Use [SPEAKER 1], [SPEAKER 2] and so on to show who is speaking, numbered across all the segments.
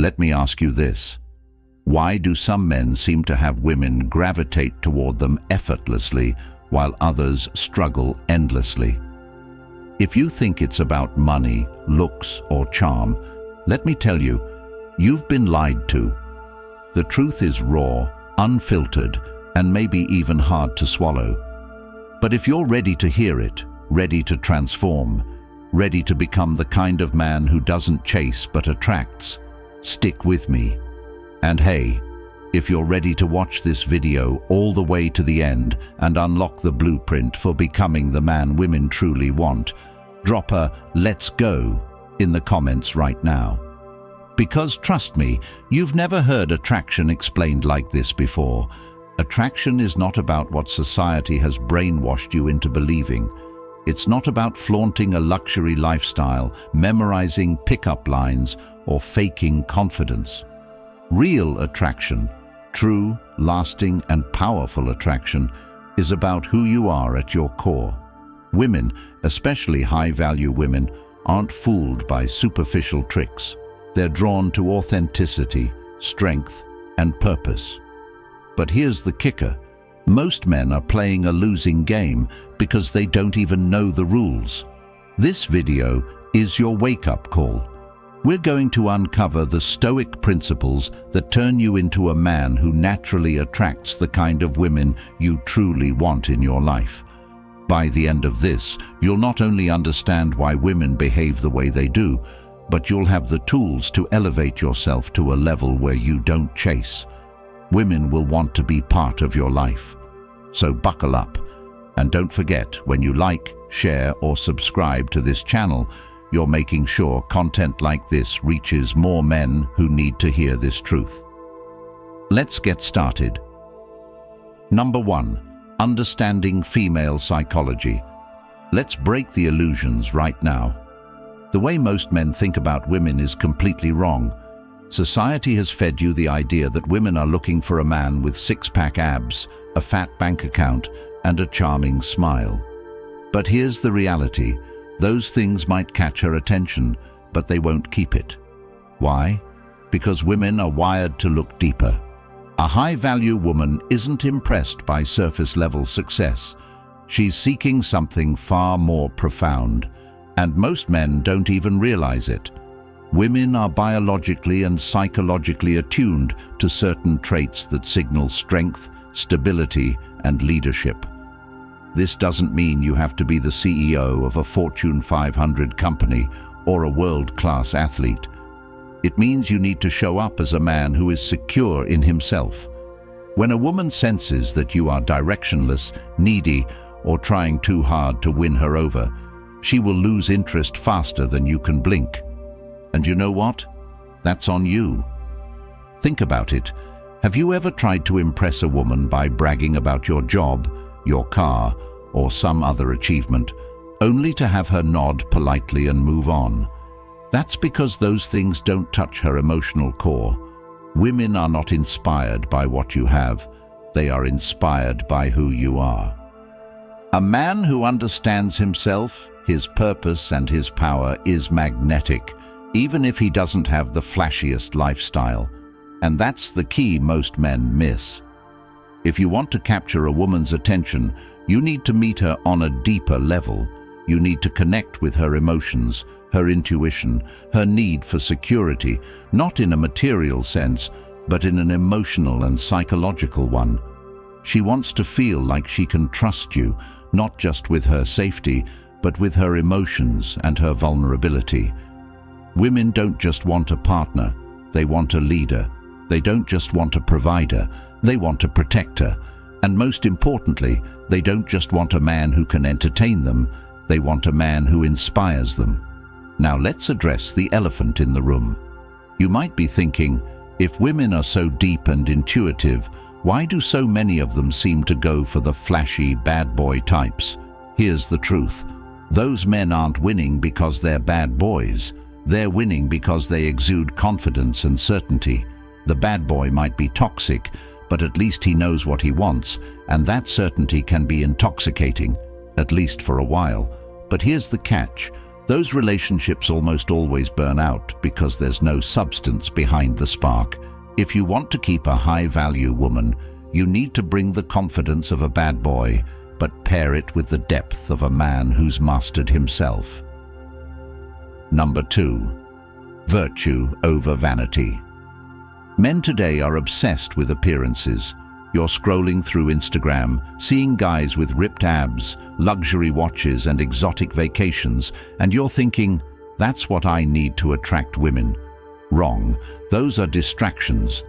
[SPEAKER 1] Let me ask you this. Why do some men seem to have women gravitate toward them effortlessly while others struggle endlessly? If you think it's about money, looks, or charm, let me tell you, you've been lied to. The truth is raw, unfiltered, and maybe even hard to swallow. But if you're ready to hear it, ready to transform, ready to become the kind of man who doesn't chase but attracts, stick with me. And hey, if you're ready to watch this video all the way to the end and unlock the blueprint for becoming the man women truly want, drop a "let's go" in the comments right now. Because trust me, you've never heard attraction explained like this before. Attraction is not about what society has brainwashed you into believing. It's not about flaunting a luxury lifestyle, memorizing pickup lines, or faking confidence. Real attraction, true, lasting, and powerful attraction, is about who you are at your core. Women, especially high-value women, aren't fooled by superficial tricks. They're drawn to authenticity, strength, and purpose. But here's the kicker. Most men are playing a losing game because they don't even know the rules. This video is your wake-up call. We're going to uncover the Stoic principles that turn you into a man who naturally attracts the kind of women you truly want in your life. By the end of this, you'll not only understand why women behave the way they do, but you'll have the tools to elevate yourself to a level where you don't chase. Women will want to be part of your life. So buckle up. And don't forget, when you like, share, or subscribe to this channel, you're making sure content like this reaches more men who need to hear this truth. Let's get started. Number 1. Understanding female psychology. Let's break the illusions right now. The way most men think about women is completely wrong. Society has fed you the idea that women are looking for a man with six-pack abs, a fat bank account, and a charming smile. But here's the reality. Those things might catch her attention, but they won't keep it. Why? Because women are wired to look deeper. A high-value woman isn't impressed by surface-level success. She's seeking something far more profound, and most men don't even realize it. Women are biologically and psychologically attuned to certain traits that signal strength, stability, and leadership. This doesn't mean you have to be the CEO of a Fortune 500 company or a world-class athlete. It means you need to show up as a man who is secure in himself. When a woman senses that you are directionless, needy, or trying too hard to win her over, she will lose interest faster than you can blink. And you know what? That's on you. Think about it. Have you ever tried to impress a woman by bragging about your job, your car, or some other achievement, only to have her nod politely and move on? That's because those things don't touch her emotional core. Women are not inspired by what you have. They are inspired by who you are. A man who understands himself, his purpose, and his power is magnetic, even if he doesn't have the flashiest lifestyle. And that's the key most men miss. If you want to capture a woman's attention, you need to meet her on a deeper level. You need to connect with her emotions, her intuition, her need for security, not in a material sense, but in an emotional and psychological one. She wants to feel like she can trust you, not just with her safety, but with her emotions and her vulnerability. Women don't just want a partner, they want a leader. They don't just want a provider, they want a protector. And most importantly, they don't just want a man who can entertain them, they want a man who inspires them. Now let's address the elephant in the room. You might be thinking, if women are so deep and intuitive, why do so many of them seem to go for the flashy bad boy types? Here's the truth. Those men aren't winning because they're bad boys. They're winning because they exude confidence and certainty. The bad boy might be toxic, but at least he knows what he wants, and that certainty can be intoxicating, at least for a while. But here's the catch. Those relationships almost always burn out because there's no substance behind the spark. If you want to keep a high-value woman, you need to bring the confidence of a bad boy, but pair it with the depth of a man who's mastered himself. Number 2. Virtue over vanity. Men today are obsessed with appearances. You're scrolling through Instagram, seeing guys with ripped abs, luxury watches and exotic vacations, and you're thinking, that's what I need to attract women. Wrong. Those are distractions.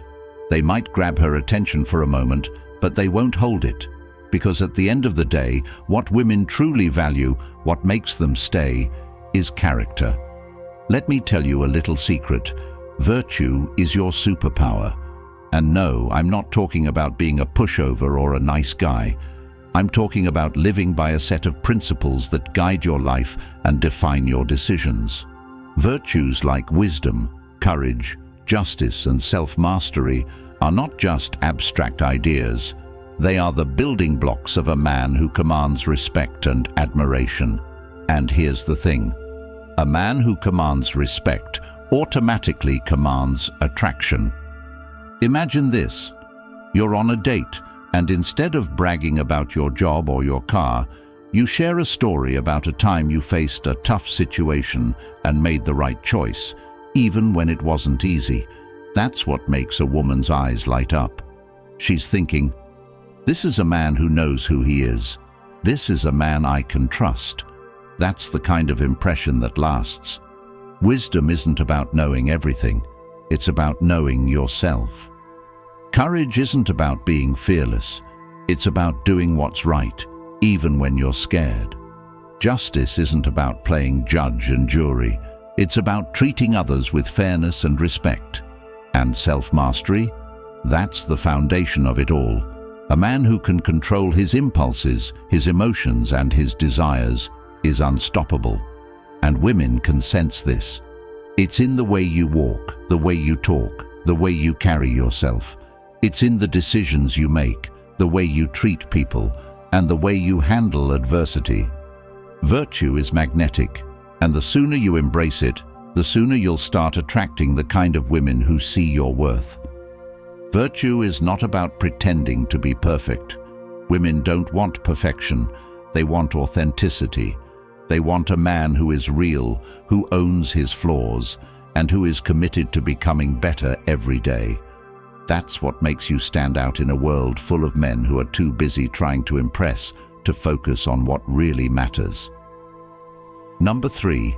[SPEAKER 1] They might grab her attention for a moment, but they won't hold it. Because at the end of the day, what women truly value, what makes them stay, is character. Let me tell you a little secret. Virtue is your superpower. And no, I'm not talking about being a pushover or a nice guy. I'm talking about living by a set of principles that guide your life and define your decisions. Virtues like wisdom, courage, justice, and self-mastery are not just abstract ideas. They are the building blocks of a man who commands respect and admiration. And here's the thing. A man who commands respect automatically commands attraction. Imagine this. You're on a date, and instead of bragging about your job or your car, you share a story about a time you faced a tough situation and made the right choice, even when it wasn't easy. That's what makes a woman's eyes light up. She's thinking, this is a man who knows who he is. This is a man I can trust. That's the kind of impression that lasts. Wisdom isn't about knowing everything. It's about knowing yourself. Courage isn't about being fearless. It's about doing what's right, even when you're scared. Justice isn't about playing judge and jury. It's about treating others with fairness and respect. And self-mastery? That's the foundation of it all. A man who can control his impulses, his emotions, and his desires is unstoppable. And women can sense this. It's in the way you walk, the way you talk, the way you carry yourself. It's in the decisions you make, the way you treat people, and the way you handle adversity. Virtue is magnetic, and the sooner you embrace it, the sooner you'll start attracting the kind of women who see your worth. Virtue is not about pretending to be perfect. Women don't want perfection. They want authenticity. They want a man who is real, who owns his flaws, and who is committed to becoming better every day. That's what makes you stand out in a world full of men who are too busy trying to impress to focus on what really matters. Number 3,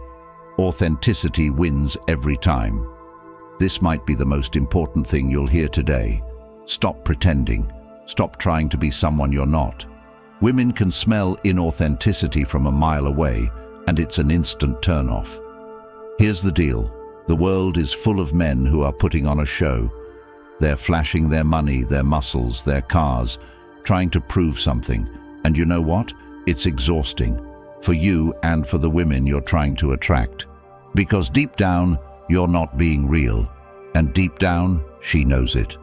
[SPEAKER 1] authenticity wins every time. This might be the most important thing you'll hear today. Stop pretending. Stop trying to be someone you're not. Women can smell inauthenticity from a mile away, and it's an instant turn-off. Here's the deal. The world is full of men who are putting on a show. They're flashing their money, their muscles, their cars, trying to prove something. And you know what? It's exhausting. For you and for the women you're trying to attract. Because deep down, you're not being real. And deep down, she knows it.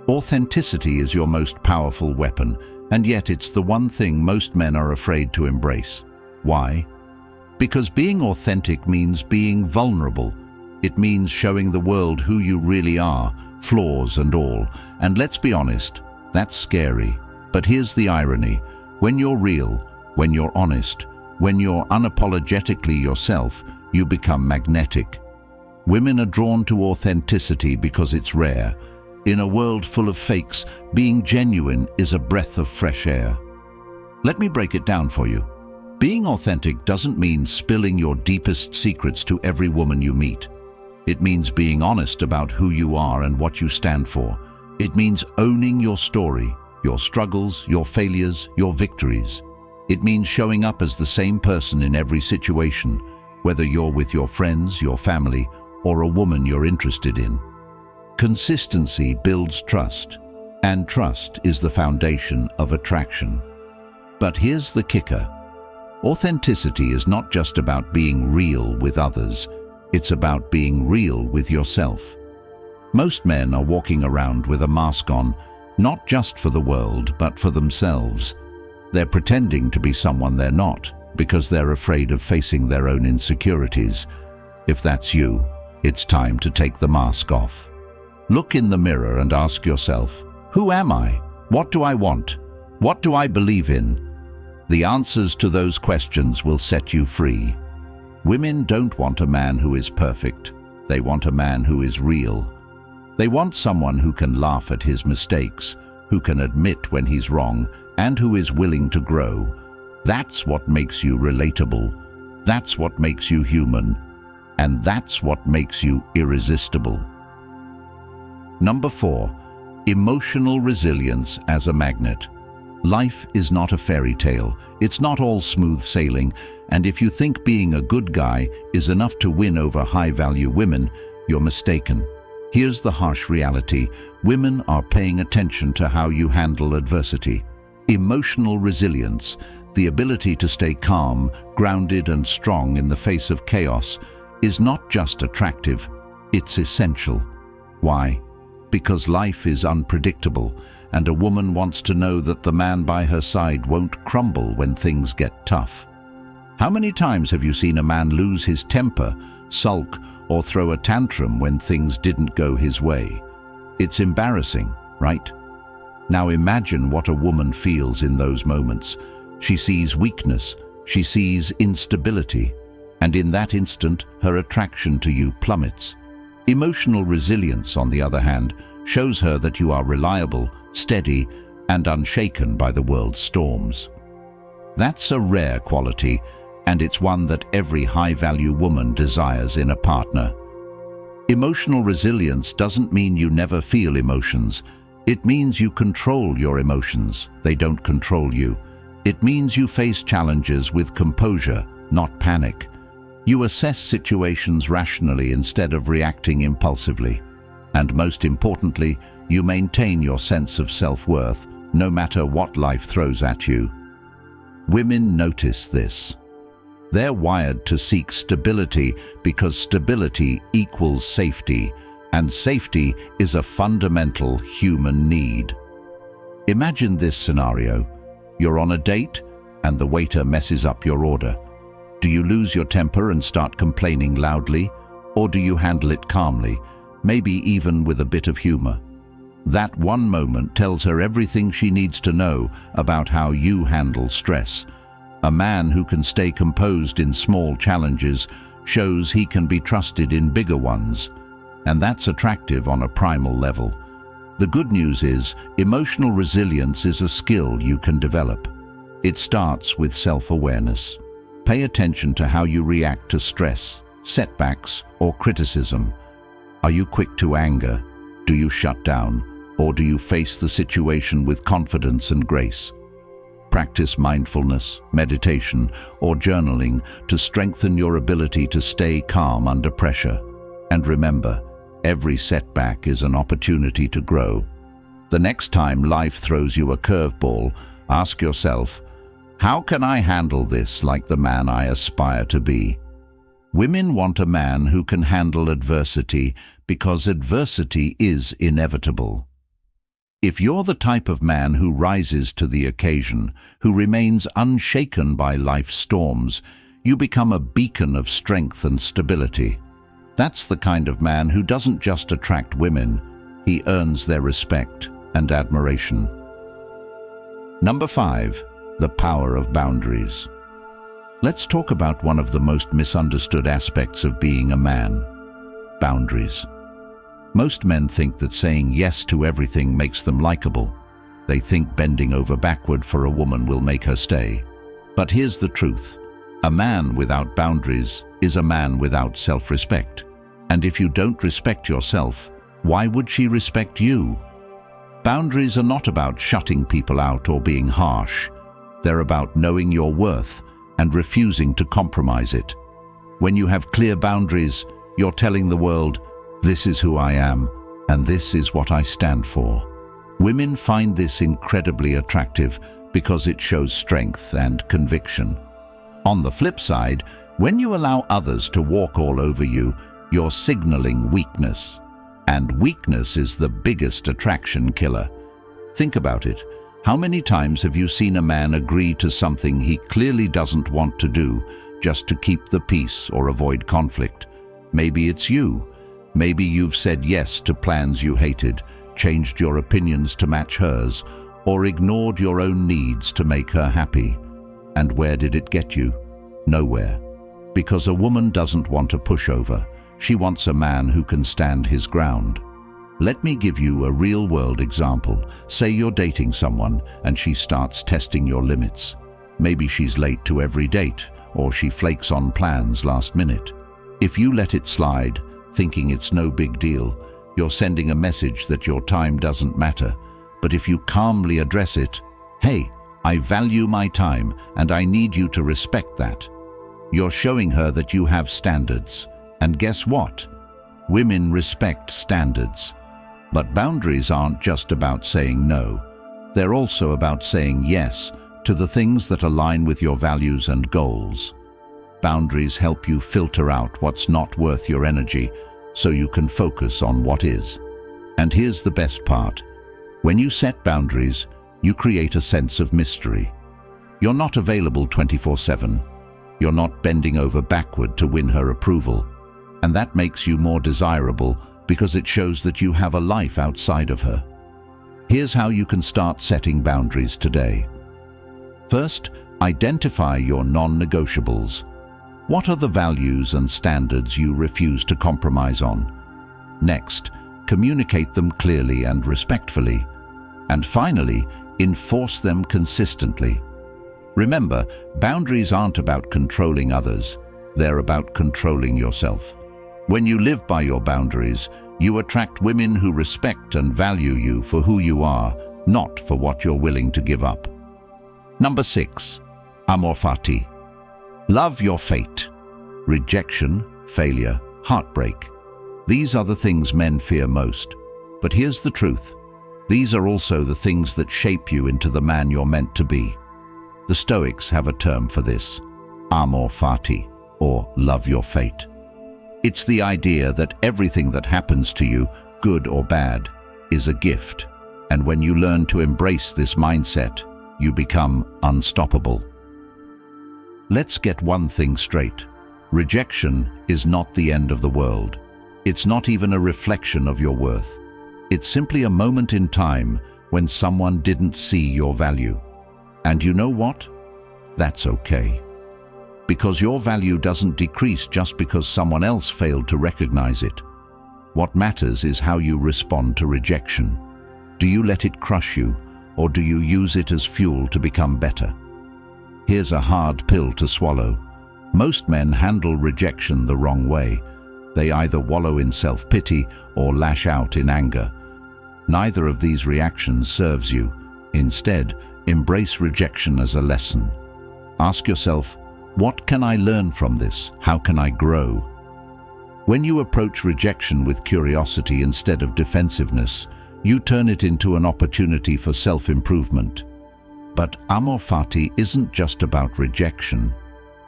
[SPEAKER 1] Authenticity is your most powerful weapon, and yet it's the one thing most men are afraid to embrace. Why? Because being authentic means being vulnerable. It means showing the world who you really are, flaws and all. And let's be honest, that's scary. But here's the irony. When you're real, when you're honest, when you're unapologetically yourself, you become magnetic. Women are drawn to authenticity because it's rare. In a world full of fakes, being genuine is a breath of fresh air. Let me break it down for you. Being authentic doesn't mean spilling your deepest secrets to every woman you meet. It means being honest about who you are and what you stand for. It means owning your story, your struggles, your failures, your victories. It means showing up as the same person in every situation, whether you're with your friends, your family, or a woman you're interested in. Consistency builds trust, and trust is the foundation of attraction. But here's the kicker. Authenticity is not just about being real with others, it's about being real with yourself. Most men are walking around with a mask on, not just for the world, but for themselves. They're pretending to be someone they're not, because they're afraid of facing their own insecurities. If that's you, it's time to take the mask off. Look in the mirror and ask yourself, who am I? What do I want? What do I believe in? The answers to those questions will set you free. Women don't want a man who is perfect. They want a man who is real. They want someone who can laugh at his mistakes, who can admit when he's wrong, and who is willing to grow. That's what makes you relatable. That's what makes you human. And that's what makes you irresistible. Number 4, emotional resilience as a magnet. Life is not a fairy tale. It's not all smooth sailing, and if you think being a good guy is enough to win over high-value women, you're mistaken. Here's the harsh reality. Women are paying attention to how you handle adversity. Emotional resilience, the ability to stay calm, grounded and strong in the face of chaos, is not just attractive, it's essential. Why? Because life is unpredictable, and a woman wants to know that the man by her side won't crumble when things get tough. How many times have you seen a man lose his temper, sulk, or throw a tantrum when things didn't go his way? It's embarrassing, right? Now imagine what a woman feels in those moments. She sees weakness, she sees instability, and in that instant, her attraction to you plummets. Emotional resilience, on the other hand, shows her that you are reliable, steady, and unshaken by the world's storms. That's a rare quality, and it's one that every high-value woman desires in a partner. Emotional resilience doesn't mean you never feel emotions. It means you control your emotions. They don't control you. It means you face challenges with composure, not panic. You assess situations rationally instead of reacting impulsively. And most importantly, you maintain your sense of self-worth, no matter what life throws at you. Women notice this. They're wired to seek stability because stability equals safety, and safety is a fundamental human need. Imagine this scenario. You're on a date, and the waiter messes up your order. Do you lose your temper and start complaining loudly, or do you handle it calmly, maybe even with a bit of humor? That one moment tells her everything she needs to know about how you handle stress. A man who can stay composed in small challenges shows he can be trusted in bigger ones, and that's attractive on a primal level. The good news is, emotional resilience is a skill you can develop. It starts with self-awareness. Pay attention to how you react to stress, setbacks, or criticism. Are you quick to anger? Do you shut down? Or do you face the situation with confidence and grace? Practice mindfulness, meditation, or journaling to strengthen your ability to stay calm under pressure. And remember, every setback is an opportunity to grow. The next time life throws you a curveball, ask yourself, how can I handle this like the man I aspire to be? Women want a man who can handle adversity because adversity is inevitable. If you're the type of man who rises to the occasion, who remains unshaken by life's storms, you become a beacon of strength and stability. That's the kind of man who doesn't just attract women, he earns their respect and admiration. Number 5, the power of boundaries. Let's talk about one of the most misunderstood aspects of being a man: boundaries. Most men think that saying yes to everything makes them likable. They think bending over backward for a woman will make her stay. But here's the truth. A man without boundaries is a man without self-respect. And if you don't respect yourself, why would she respect you? Boundaries are not about shutting people out or being harsh. They're about knowing your worth and refusing to compromise it. When you have clear boundaries, you're telling the world, this is who I am, and this is what I stand for. Women find this incredibly attractive because it shows strength and conviction. On the flip side, when you allow others to walk all over you, you're signaling weakness. And weakness is the biggest attraction killer. Think about it. How many times have you seen a man agree to something he clearly doesn't want to do just to keep the peace or avoid conflict? Maybe it's you. Maybe you've said yes to plans you hated, changed your opinions to match hers, or ignored your own needs to make her happy. And where did it get you? Nowhere. Because a woman doesn't want a pushover. She wants a man who can stand his ground. Let me give you a real-world example. Say you're dating someone and she starts testing your limits. Maybe she's late to every date, or she flakes on plans last minute. If you let it slide, thinking it's no big deal, you're sending a message that your time doesn't matter. But if you calmly address it, "Hey, I value my time and I need you to respect that," you're showing her that you have standards. And guess what? Women respect standards. But boundaries aren't just about saying no. They're also about saying yes to the things that align with your values and goals. Boundaries help you filter out what's not worth your energy so you can focus on what is. And here's the best part. When you set boundaries, you create a sense of mystery. You're not available 24/7. You're not bending over backward to win her approval. And that makes you more desirable because it shows that you have a life outside of her. Here's how you can start setting boundaries today. First, identify your non-negotiables. What are the values and standards you refuse to compromise on? Next, communicate them clearly and respectfully. And finally, enforce them consistently. Remember, boundaries aren't about controlling others. They're about controlling yourself. When you live by your boundaries, you attract women who respect and value you for who you are, not for what you're willing to give up. Number 6. Amor Fati. Love your fate. Rejection, failure, heartbreak. These are the things men fear most. But here's the truth. These are also the things that shape you into the man you're meant to be. The Stoics have a term for this, Amor Fati, or love your fate. It's the idea that everything that happens to you, good or bad, is a gift. And when you learn to embrace this mindset, you become unstoppable. Let's get one thing straight. Rejection is not the end of the world. It's not even a reflection of your worth. It's simply a moment in time when someone didn't see your value. And you know what? That's okay. Because your value doesn't decrease just because someone else failed to recognize it. What matters is how you respond to rejection. Do you let it crush you, or do you use it as fuel to become better? Here's a hard pill to swallow. Most men handle rejection the wrong way. They either wallow in self-pity or lash out in anger. Neither of these reactions serves you. Instead, embrace rejection as a lesson. Ask yourself, what can I learn from this? How can I grow? When you approach rejection with curiosity instead of defensiveness, you turn it into an opportunity for self-improvement. But Amor Fati isn't just about rejection.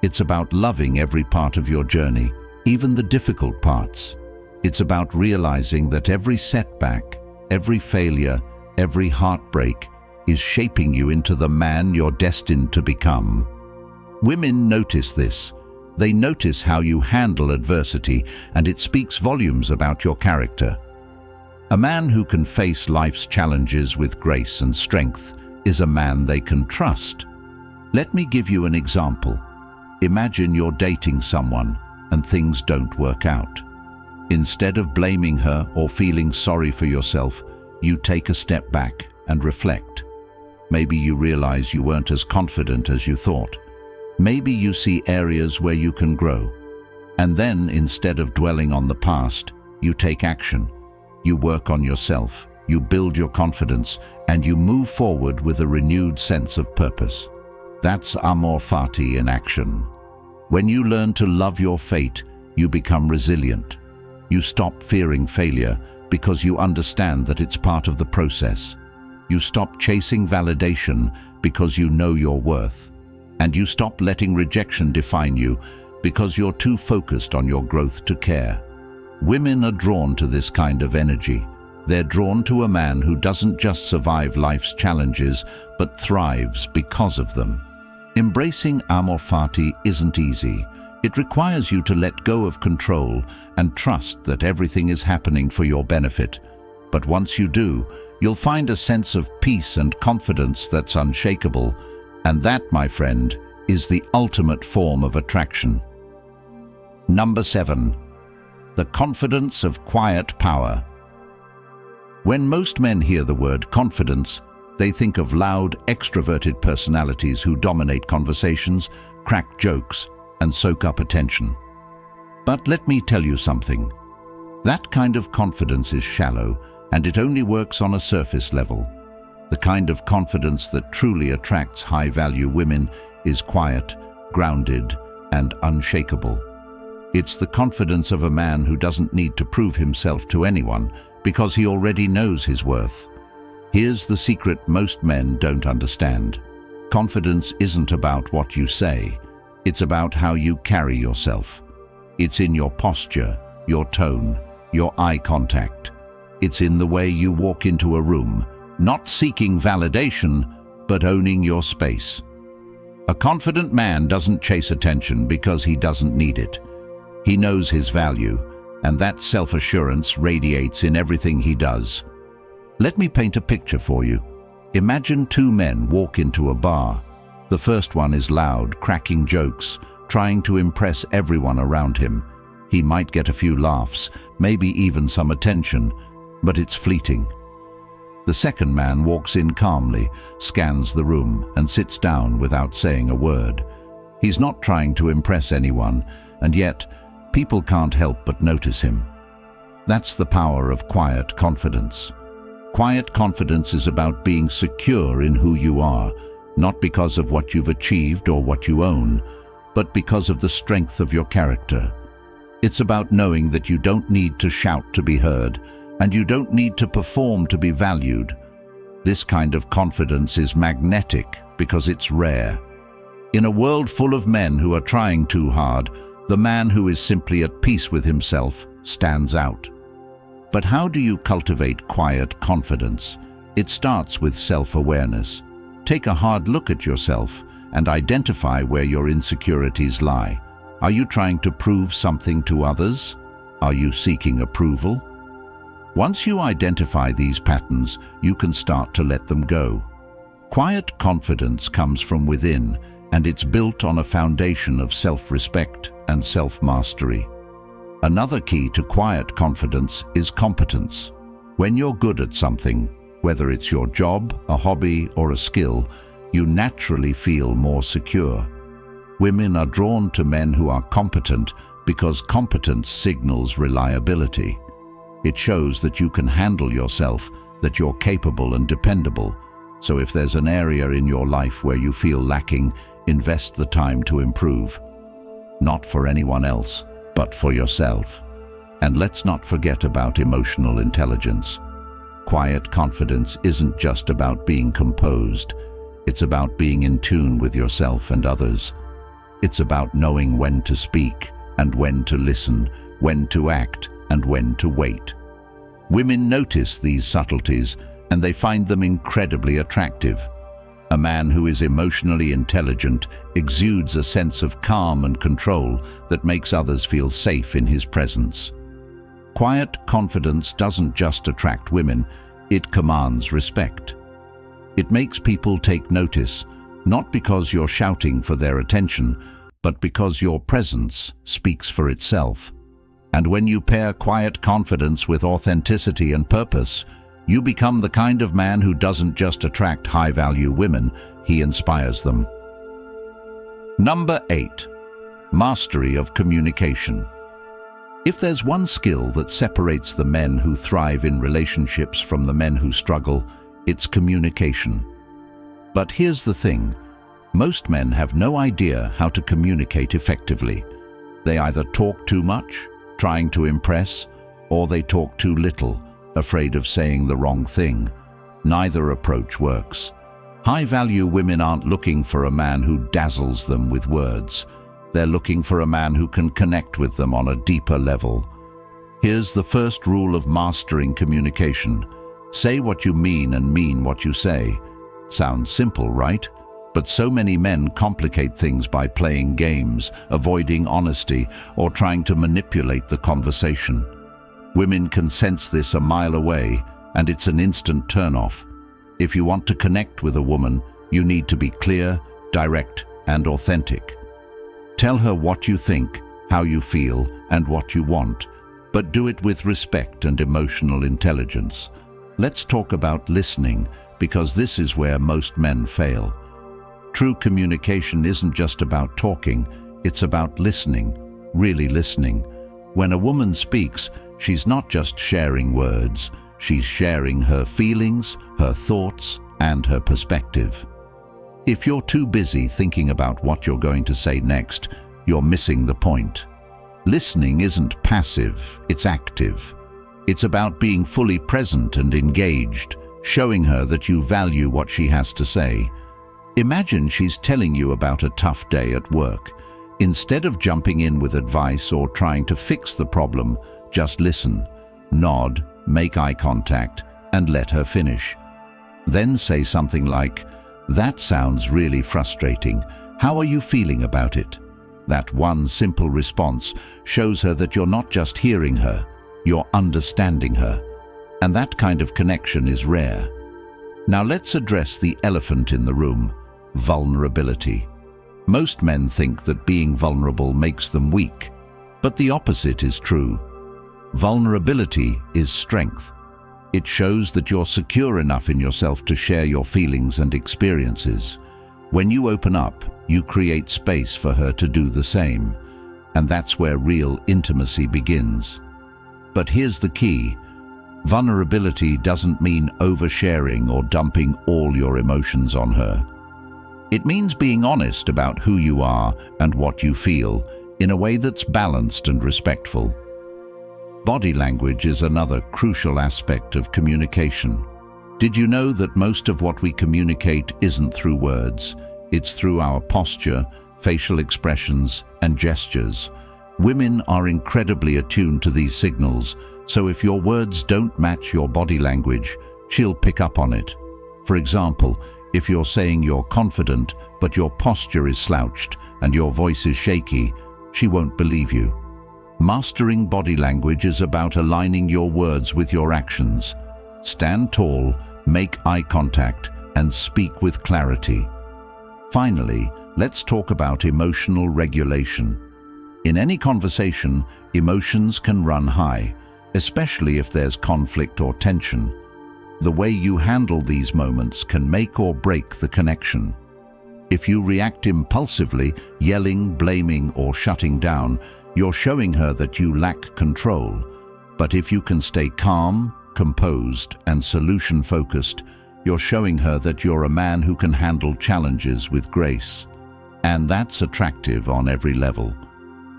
[SPEAKER 1] It's about loving every part of your journey, even the difficult parts. It's about realizing that every setback, every failure, every heartbreak is shaping you into the man you're destined to become. Women notice this. They notice how you handle adversity, and it speaks volumes about your character. A man who can face life's challenges with grace and strength is a man they can trust. Let me give you an example. Imagine you're dating someone and things don't work out. Instead of blaming her or feeling sorry for yourself, you take a step back and reflect. Maybe you realize you weren't as confident as you thought. Maybe you see areas where you can grow. And then, instead of dwelling on the past, you take action. You work on yourself, you build your confidence, and you move forward with a renewed sense of purpose. That's Amor Fati in action. When you learn to love your fate, you become resilient. You stop fearing failure because you understand that it's part of the process. You stop chasing validation because you know your worth. And you stop letting rejection define you because you're too focused on your growth to care. Women are drawn to this kind of energy. They're drawn to a man who doesn't just survive life's challenges, but thrives because of them. Embracing Amor Fati isn't easy. It requires you to let go of control and trust that everything is happening for your benefit. But once you do, you'll find a sense of peace and confidence that's unshakable. And that, my friend, is the ultimate form of attraction. Number 7. The confidence of quiet power. When most men hear the word confidence, they think of loud, extroverted personalities who dominate conversations, crack jokes, and soak up attention. But let me tell you something. That kind of confidence is shallow, and it only works on a surface level. The kind of confidence that truly attracts high-value women is quiet, grounded, and unshakable. It's the confidence of a man who doesn't need to prove himself to anyone because he already knows his worth. Here's the secret most men don't understand. Confidence isn't about what you say. It's about how you carry yourself. It's in your posture, your tone, your eye contact. It's in the way you walk into a room, not seeking validation, but owning your space. A confident man doesn't chase attention because he doesn't need it. He knows his value, and that self-assurance radiates in everything he does. Let me paint a picture for you. Imagine two men walk into a bar. The first one is loud, cracking jokes, trying to impress everyone around him. He might get a few laughs, maybe even some attention, but it's fleeting. The second man walks in calmly, scans the room, and sits down without saying a word. He's not trying to impress anyone, and yet people can't help but notice him. That's the power of quiet confidence. Quiet confidence is about being secure in who you are, not because of what you've achieved or what you own, but because of the strength of your character. It's about knowing that you don't need to shout to be heard, and you don't need to perform to be valued. This kind of confidence is magnetic because it's rare. In a world full of men who are trying too hard, the man who is simply at peace with himself stands out. But how do you cultivate quiet confidence? It starts with self-awareness. Take a hard look at yourself and identify where your insecurities lie. Are you trying to prove something to others? Are you seeking approval? Once you identify these patterns, you can start to let them go. Quiet confidence comes from within, and it's built on a foundation of self-respect and self-mastery. Another key to quiet confidence is competence. When you're good at something, whether it's your job, a hobby, or a skill, you naturally feel more secure. Women are drawn to men who are competent because competence signals reliability. It shows that you can handle yourself, that you're capable and dependable. So if there's an area in your life where you feel lacking, invest the time to improve. Not for anyone else, but for yourself. And let's not forget about emotional intelligence. Quiet confidence isn't just about being composed. It's about being in tune with yourself and others. It's about knowing when to speak and when to listen, when to act and when to wait. Women notice these subtleties and they find them incredibly attractive. A man who is emotionally intelligent exudes a sense of calm and control that makes others feel safe in his presence. Quiet confidence doesn't just attract women, it commands respect. It makes people take notice, not because you're shouting for their attention, but because your presence speaks for itself. And when you pair quiet confidence with authenticity and purpose, you become the kind of man who doesn't just attract high-value women, he inspires them. Number 8. Mastery of communication. If there's one skill that separates the men who thrive in relationships from the men who struggle, it's communication. But here's the thing. Most men have no idea how to communicate effectively. They either talk too much, trying to impress, or they talk too little, afraid of saying the wrong thing. Neither approach works. High-value women aren't looking for a man who dazzles them with words. They're looking for a man who can connect with them on a deeper level. Here's the first rule of mastering communication. Say what you mean and mean what you say. Sounds simple, right? But so many men complicate things by playing games, avoiding honesty, or trying to manipulate the conversation. Women can sense this a mile away, and it's an instant turn-off. If you want to connect with a woman, you need to be clear, direct, and authentic. Tell her what you think, how you feel, and what you want, but do it with respect and emotional intelligence. Let's talk about listening, because this is where most men fail. True communication isn't just about talking, it's about listening, really listening. When a woman speaks, she's not just sharing words, she's sharing her feelings, her thoughts, and her perspective. If you're too busy thinking about what you're going to say next, you're missing the point. Listening isn't passive, it's active. It's about being fully present and engaged, showing her that you value what she has to say. Imagine she's telling you about a tough day at work. Instead of jumping in with advice or trying to fix the problem, just listen, nod, make eye contact, and let her finish. Then say something like, "That sounds really frustrating. How are you feeling about it?" That one simple response shows her that you're not just hearing her, you're understanding her. And that kind of connection is rare. Now let's address the elephant in the room, vulnerability. Most men think that being vulnerable makes them weak, but the opposite is true. Vulnerability is strength. It shows that you're secure enough in yourself to share your feelings and experiences. When you open up, you create space for her to do the same, and that's where real intimacy begins. But here's the key. Vulnerability doesn't mean oversharing or dumping all your emotions on her. It means being honest about who you are and what you feel in a way that's balanced and respectful. Body language is another crucial aspect of communication. Did you know that most of what we communicate isn't through words? It's through our posture, facial expressions, and gestures. Women are incredibly attuned to these signals, so if your words don't match your body language, she'll pick up on it. For example, if you're saying you're confident, but your posture is slouched and your voice is shaky, she won't believe you. Mastering body language is about aligning your words with your actions. Stand tall, make eye contact, and speak with clarity. Finally, let's talk about emotional regulation. In any conversation, emotions can run high, especially if there's conflict or tension. The way you handle these moments can make or break the connection. If you react impulsively, yelling, blaming, or shutting down, you're showing her that you lack control. But if you can stay calm, composed, and solution-focused, you're showing her that you're a man who can handle challenges with grace. And that's attractive on every level.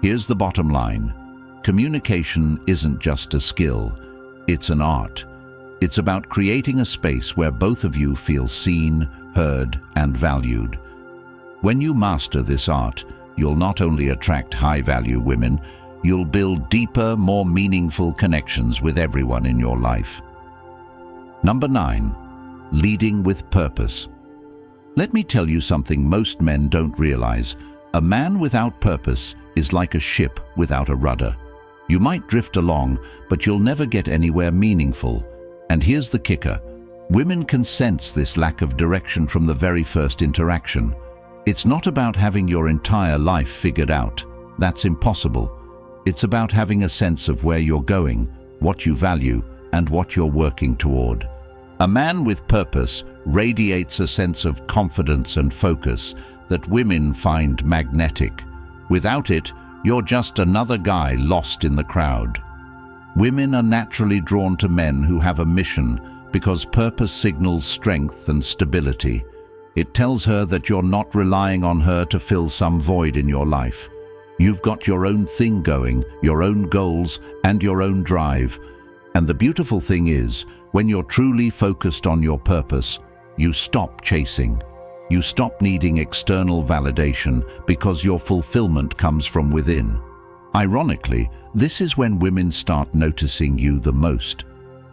[SPEAKER 1] Here's the bottom line. Communication isn't just a skill, it's an art. It's about creating a space where both of you feel seen, heard, and valued. When you master this art, you'll not only attract high-value women, you'll build deeper, more meaningful connections with everyone in your life. Number 9. Leading with purpose. Let me tell you something most men don't realize. A man without purpose is like a ship without a rudder. You might drift along, but you'll never get anywhere meaningful. And here's the kicker. Women can sense this lack of direction from the very first interaction. It's not about having your entire life figured out. That's impossible. It's about having a sense of where you're going, what you value, and what you're working toward. A man with purpose radiates a sense of confidence and focus that women find magnetic. Without it, you're just another guy lost in the crowd. Women are naturally drawn to men who have a mission because purpose signals strength and stability. It tells her that you're not relying on her to fill some void in your life. You've got your own thing going, your own goals, and your own drive. And the beautiful thing is, when you're truly focused on your purpose, you stop chasing. You stop needing external validation because your fulfillment comes from within. Ironically, this is when women start noticing you the most,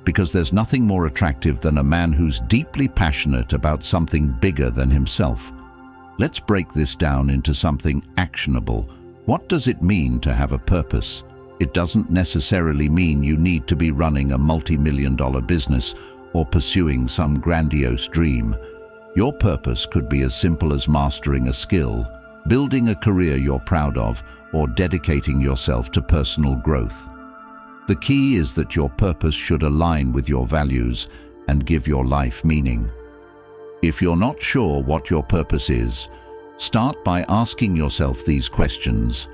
[SPEAKER 1] because there's nothing more attractive than a man who's deeply passionate about something bigger than himself. Let's break this down into something actionable. What does it mean to have a purpose? It doesn't necessarily mean you need to be running a multi-million-dollar business or pursuing some grandiose dream. Your purpose could be as simple as mastering a skill, building a career you're proud of, or dedicating yourself to personal growth. The key is that your purpose should align with your values and give your life meaning. If you're not sure what your purpose is, start by asking yourself these questions.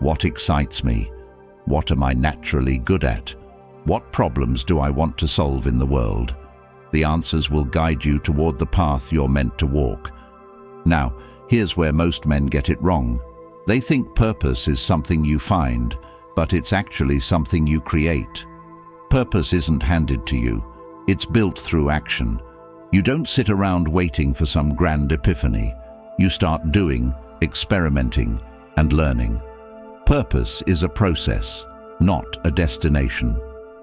[SPEAKER 1] What excites me? What am I naturally good at? What problems do I want to solve in the world? The answers will guide you toward the path you're meant to walk. Now, here's where most men get it wrong. They think purpose is something you find, but it's actually something you create. Purpose isn't handed to you. It's built through action. You don't sit around waiting for some grand epiphany. You start doing, experimenting, and learning. Purpose is a process, not a destination.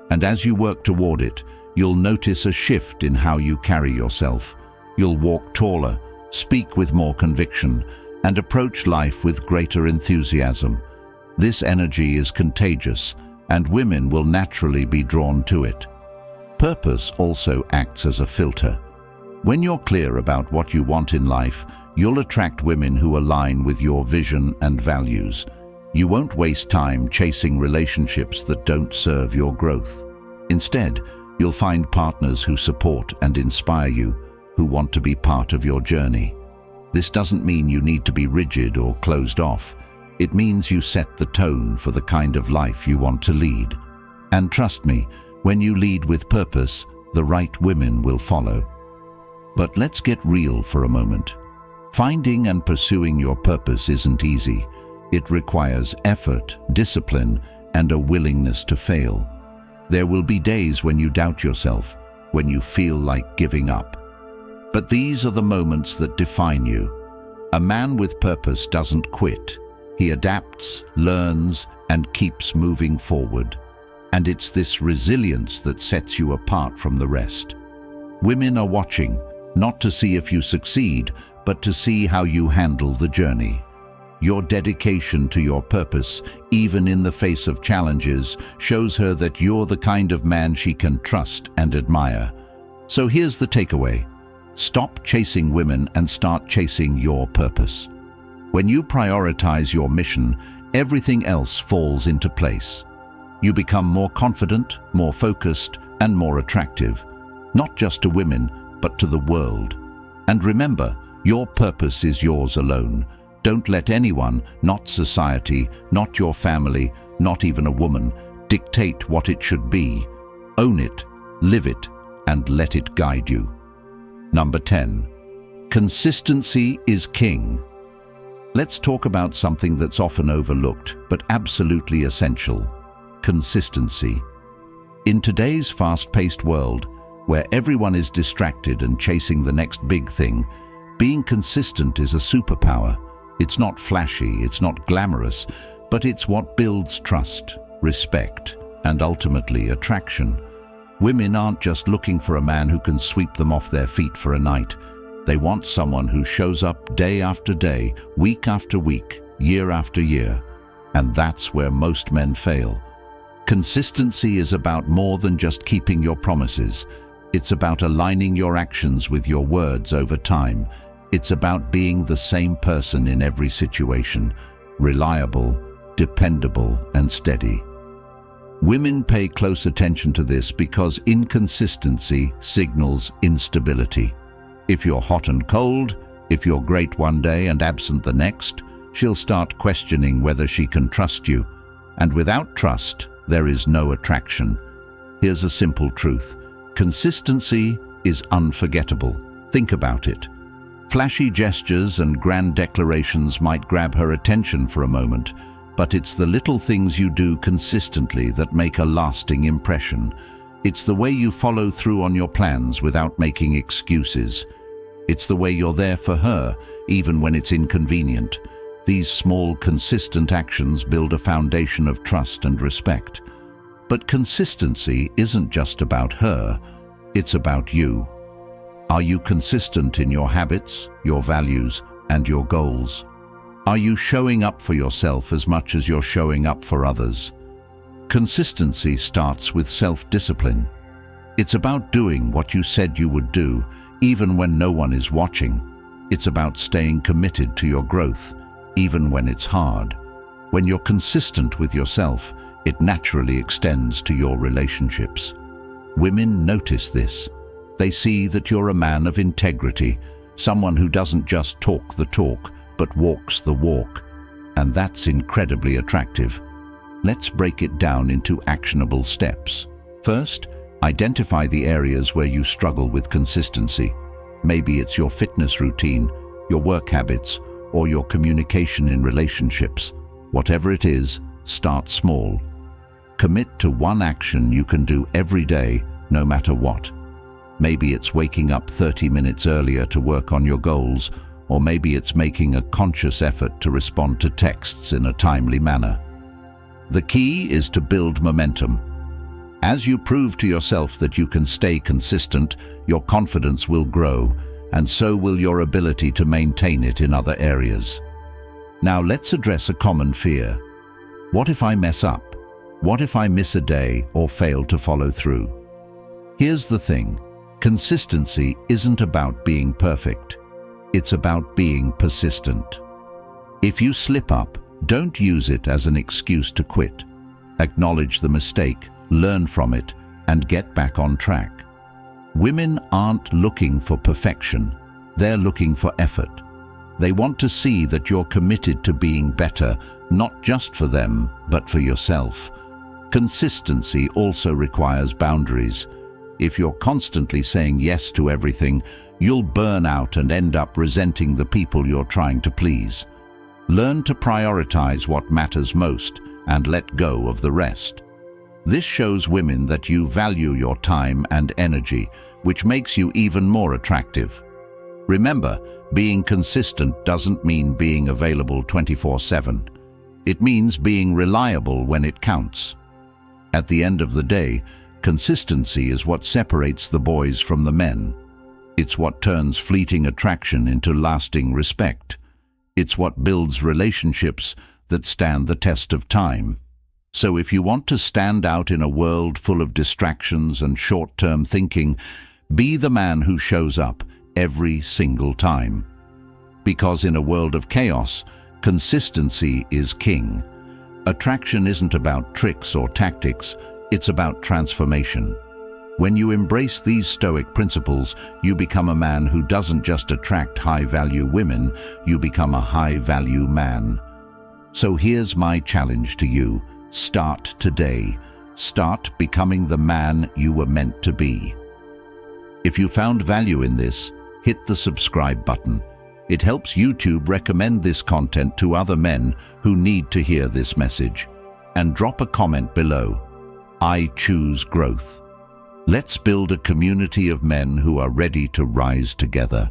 [SPEAKER 1] And as you work toward it, you'll notice a shift in how you carry yourself. You'll walk taller, speak with more conviction, and approach life with greater enthusiasm. This energy is contagious, and women will naturally be drawn to it. Purpose also acts as a filter. When you're clear about what you want in life, you'll attract women who align with your vision and values. You won't waste time chasing relationships that don't serve your growth. Instead, you'll find partners who support and inspire you, who want to be part of your journey. This doesn't mean you need to be rigid or closed off. It means you set the tone for the kind of life you want to lead. And trust me, when you lead with purpose, the right women will follow. But let's get real for a moment. Finding and pursuing your purpose isn't easy. It requires effort, discipline, and a willingness to fail. There will be days when you doubt yourself, when you feel like giving up. But these are the moments that define you. A man with purpose doesn't quit. He adapts, learns, and keeps moving forward. And it's this resilience that sets you apart from the rest. Women are watching, not to see if you succeed, but to see how you handle the journey. Your dedication to your purpose, even in the face of challenges, shows her that you're the kind of man she can trust and admire. So here's the takeaway. Stop chasing women and start chasing your purpose. When you prioritize your mission, everything else falls into place. You become more confident, more focused, and more attractive, not just to women, but to the world. And remember, your purpose is yours alone. Don't let anyone, not society, not your family, not even a woman, dictate what it should be. Own it, live it, and let it guide you. Number 10. Consistency is king. Let's talk about something that's often overlooked, but absolutely essential. Consistency. In today's fast-paced world, where everyone is distracted and chasing the next big thing, being consistent is a superpower. It's not flashy, it's not glamorous, but it's what builds trust, respect, and ultimately attraction. Women aren't just looking for a man who can sweep them off their feet for a night. They want someone who shows up day after day, week after week, year after year. And that's where most men fail. Consistency is about more than just keeping your promises. It's about aligning your actions with your words over time. It's about being the same person in every situation, reliable, dependable, and steady. Women pay close attention to this because inconsistency signals instability. If you're hot and cold, if you're great one day and absent the next, she'll start questioning whether she can trust you. And without trust, there is no attraction. Here's a simple truth. Consistency is unforgettable. Think about it. Flashy gestures and grand declarations might grab her attention for a moment, but it's the little things you do consistently that make a lasting impression. It's the way you follow through on your plans without making excuses. It's the way you're there for her, even when it's inconvenient. These small, consistent actions build a foundation of trust and respect. But consistency isn't just about her, it's about you. Are you consistent in your habits, your values, and your goals? Are you showing up for yourself as much as you're showing up for others? Consistency starts with self-discipline. It's about doing what you said you would do, even when no one is watching. It's about staying committed to your growth, even when it's hard. When you're consistent with yourself, it naturally extends to your relationships. Women notice this. They see that you're a man of integrity, someone who doesn't just talk the talk, but walks the walk. And that's incredibly attractive. Let's break it down into actionable steps. First, identify the areas where you struggle with consistency. Maybe it's your fitness routine, your work habits, or your communication in relationships. Whatever it is, start small. Commit to one action you can do every day, no matter what. Maybe it's waking up 30 minutes earlier to work on your goals, or maybe it's making a conscious effort to respond to texts in a timely manner. The key is to build momentum. As you prove to yourself that you can stay consistent, your confidence will grow, and so will your ability to maintain it in other areas. Now let's address a common fear. What if I mess up? What if I miss a day or fail to follow through? Here's the thing. Consistency isn't about being perfect. It's about being persistent. If you slip up, don't use it as an excuse to quit. Acknowledge the mistake, learn from it, and get back on track. Women aren't looking for perfection. They're looking for effort. They want to see that you're committed to being better, not just for them, but for yourself. Consistency also requires boundaries. If you're constantly saying yes to everything, you'll burn out and end up resenting the people you're trying to please. Learn to prioritize what matters most and let go of the rest. This shows women that you value your time and energy, which makes you even more attractive. Remember, being consistent doesn't mean being available 24/7. It means being reliable when it counts. At the end of the day, consistency is what separates the boys from the men. It's what turns fleeting attraction into lasting respect. It's what builds relationships that stand the test of time. So if you want to stand out in a world full of distractions and short-term thinking, be the man who shows up every single time. Because in a world of chaos, consistency is king. Attraction isn't about tricks or tactics, it's about transformation. When you embrace these Stoic principles, you become a man who doesn't just attract high-value women, you become a high-value man. So here's my challenge to you. Start today. Start becoming the man you were meant to be. If you found value in this, hit the subscribe button. It helps YouTube recommend this content to other men who need to hear this message. And drop a comment below. I choose growth. Let's build a community of men who are ready to rise together.